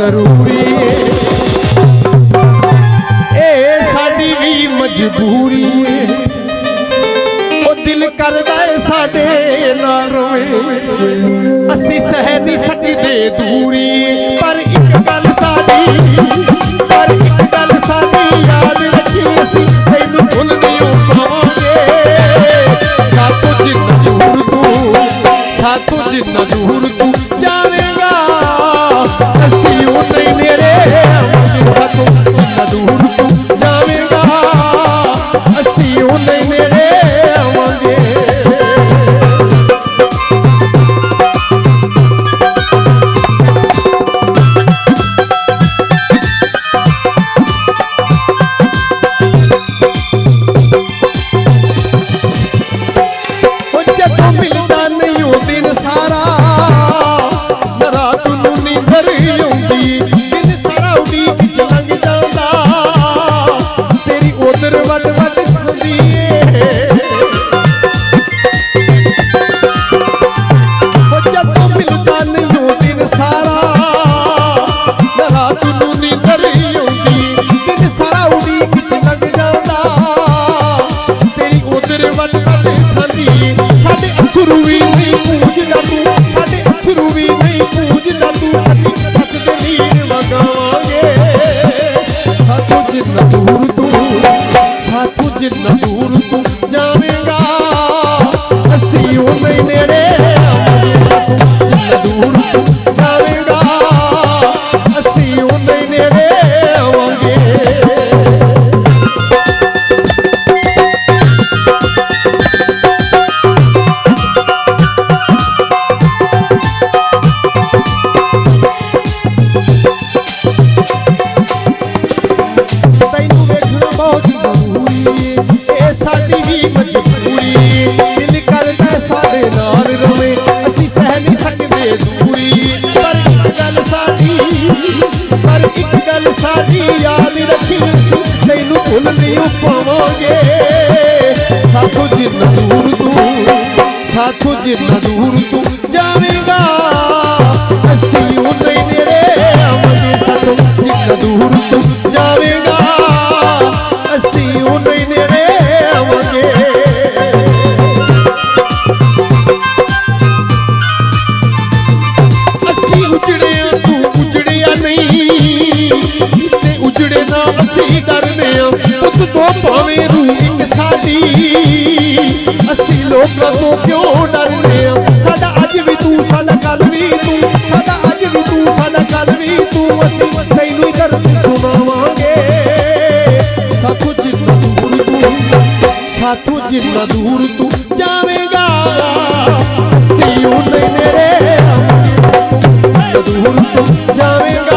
जरूरी ए साडी भी मजबूरी ओ दिल करदा है साडे नाल रोवे असी सह नहीं सकदे दूरी पर एक गल साडी याद रखी असी तैनू भुल नहीं पावांगे सातों जिन्ना दूर तू जावेगा असी नहीं नेड़े सातों जिन्ना दूर तू जावेगा असी नहीं नेड़े आवांगे जिन्ना दूर तू जावेगा असी नहीं नेड़े जिन्ना दूर तू जावेगा असी नहीं नेड़े आवांगे तैनू देखना बहुत जरूरी साडी भी मजबूरी दिल करदा साडे नाल रवे असी सह नहीं सकदे दूरी पर एक गल साडी याद रखी तैनू भुल नहीं पावांगे साथों जिन्ना दूर तू जावेगा असी नहीं नेड़े आवांगे साथों जिन्ना दूर तू जावेगा असी नहीं नेड़े उजड़े ना असी डरने पुत तो भावे रूह एक साडी असी लोकां तो क्यों डरने साडा अज भी तू साडा कल भी तू साडा अज भी तू साडा कल भी तू असी तैनू दर्द सुनावांगे साथों जिन्ना दूर तू जावेगा असी नहीं नेड़े दूर तू जावेगा